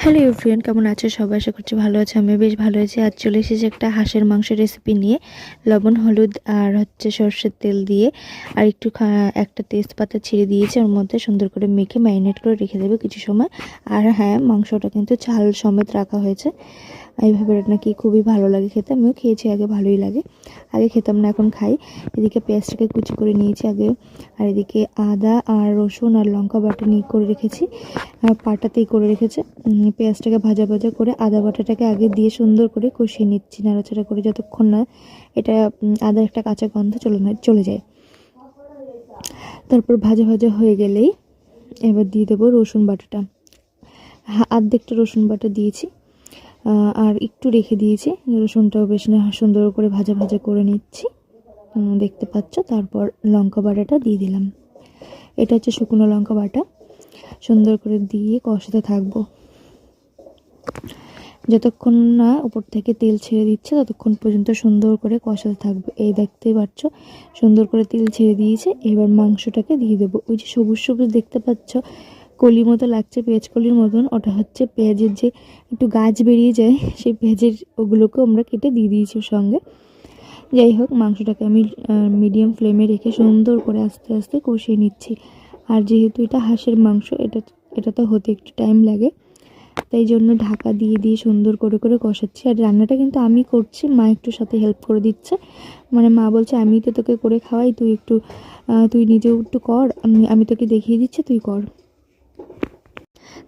Hello everyone, কেমন আছো সবাই? আশা করছি ভালো আছে। আমি বেশ ভালো আছি। আজ চলে এসেছি একটা হাঁসের মাংসের রেসিপি নিয়ে। লবণ, হলুদ আর সর্ষের তেল দিয়ে আর একটু একটা তেজপাতা ছিঁড়ে দিয়েছি, ওর মধ্যে সুন্দর করে মেখে ম্যারিনেট করে রেখে দেবো কিছু সময়। আর হ্যাঁ, মাংসটা কিন্তু চাল সমেত রাখা হয়েছে। এইভাবে নাকি খুবই ভালো লাগে খেতে। আমিও খেয়েছি আগে, ভালোই লাগে। আগে খেতাম না, এখন খাই। এদিকে পেঁয়াজটাকে কুচি করে নিয়েছি আগে, আর এদিকে আদা আর রসুন আর লঙ্কা বাটা নিয়ে করে রেখেছি, পাটাতেই করে রেখেছে। পেঁয়াজটাকে ভাজা ভাজা করে আদা বাটাটাকে আগে দিয়ে সুন্দর করে কষিয়ে নিচ্ছি, নাড়াচাড়া করে, যতক্ষণ না এটা আদার একটা কাঁচা গন্ধ চলে যায়। তারপর ভাজা ভাজা হয়ে গেলেই এবার দিয়ে দেবো রসুন বাটাটা। অর্ধেকটা রসুন বাটা দিয়েছি, আর একটু রেখে দিয়েছি। রসুনটাও বেশ না সুন্দর করে ভাজা ভাজা করে নিচ্ছি, দেখতে পাচ্ছ। তারপর লঙ্কা বাটাটা দিয়ে দিলাম। এটা হচ্ছে শুকনো লঙ্কা বাটা। সুন্দর করে দিয়ে কষাতে থাকবো যতক্ষণ না উপর থেকে তেল ছেড়ে দিচ্ছে, ততক্ষণ পর্যন্ত সুন্দর করে কষাতে থাকবো। এই দেখতেই পাচ্ছ, সুন্দর করে তেল ছেড়ে দিয়েছে। এবার মাংসটাকে দিয়ে দেবো। ওই যে সবুজ সবুজ দেখতে পাচ্ছ, কলির মতো লাগছে, পেঁয়াজ কলির মতন, ওটা হচ্ছে পেঁয়াজের যে একটু গাছ বেরিয়ে যায়, সেই পেঁয়াজের ওগুলোকেও আমরা কেটে দিয়ে দিয়েছি ওর সঙ্গে। যাই হোক, মাংসটাকে আমি মিডিয়াম ফ্লেমে রেখে সুন্দর করে আস্তে আস্তে কষিয়ে নিচ্ছি। আর যেহেতু এটা হাঁসের মাংস, এটা তো হতে একটু টাইম লাগে, তাই জন্য ঢাকা দিয়ে দিয়ে সুন্দর করে করে কষাচ্ছি। আর রান্নাটা কিন্তু আমি করছি, মা একটু সাথে হেল্প করে দিচ্ছে। মানে মা বলছে, আমি তো তোকে করে খাওয়াই, তুই নিজেও একটু কর, আমি তোকে দেখিয়ে দিচ্ছি, তুই কর।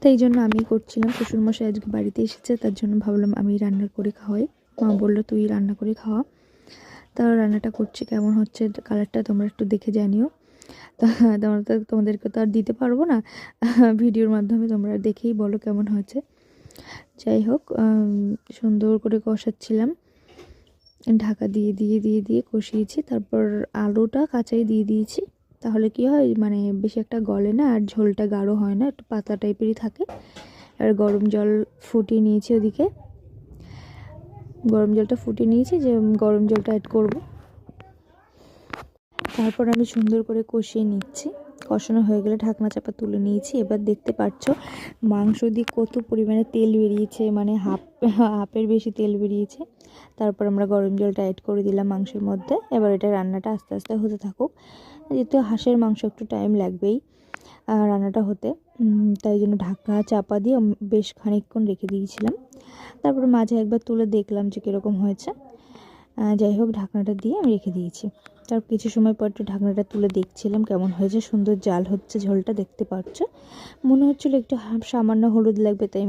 তাই জন্য আমি করছিলাম। শ্বশুরমশাই আজকে বাড়িতে এসেছে, তার জন্য ভাবলাম আমি রান্না করে খাওয়াই। মা বললো তুই রান্না করে খাওয়া। তাও রান্নাটা করছি। কেমন হচ্ছে কালারটা তোমরা একটু দেখে জানিও। তোমাদেরকে তো আর দিতে পারবো না ভিডিওর মাধ্যমে, তোমরা দেখেই বলো কেমন হয়েছে। যাই হোক, সুন্দর করে কষাচ্ছিলাম, ঢাকা দিয়ে দিয়ে দিয়ে দিয়ে কষিয়েছি। তারপর আলুটা কাঁচাই দিয়ে দিয়েছি, তাহলে কি হয়, মানে বেশি একটা গলে না, আর ঝোলটা গাঢ় হয় না, একটু পাতলা টাইপেরই থাকে। আর গরম জল ফুটিয়ে নিয়েছি, ওদিকে গরম জলটা ফুটিয়ে নিয়েছি, যে গরম জলটা অ্যাড করব। তারপর আমি সুন্দর করে কষিয়ে নিচ্ছি। কষানো হয়ে গেলে ঢাকনা চাপা তুলে নিয়েছি। এবার দেখতে পাচ্ছ মাংস দিয়ে কত পরিমাণে তেল বেরিয়েছে, মানে হাফের বেশি তেল বেরিয়েছে। তারপর আমরা গরম জলটা অ্যাড করে দিলাম মাংসের মধ্যে। এবার এটা রান্নাটা আস্তে আস্তে হতে থাকুক, যেহেতু হাঁসের মাংস একটু টাইম লাগবেই রান্নাটা হতে, তাই জন্য ঢাকনা চাপা দিয়ে বেশ খানিকক্ষণ রেখে দিয়েছিলাম। তারপর মাঝে একবার তুলে দেখলাম যে কীরকম হয়েছে। যাই হোক, ঢাকনাটা দিয়ে আমি রেখে দিয়েছি। তার কিছু সময় পর একটু ঢাকনাটা তুলে দেখছিলাম কেমন হয়েছে। সুন্দর জাল হচ্ছে, ঝোলটা দেখতে পাচ্ছ। মনে হচ্ছিলো একটু সামান্য হলুদ লাগবে, তাই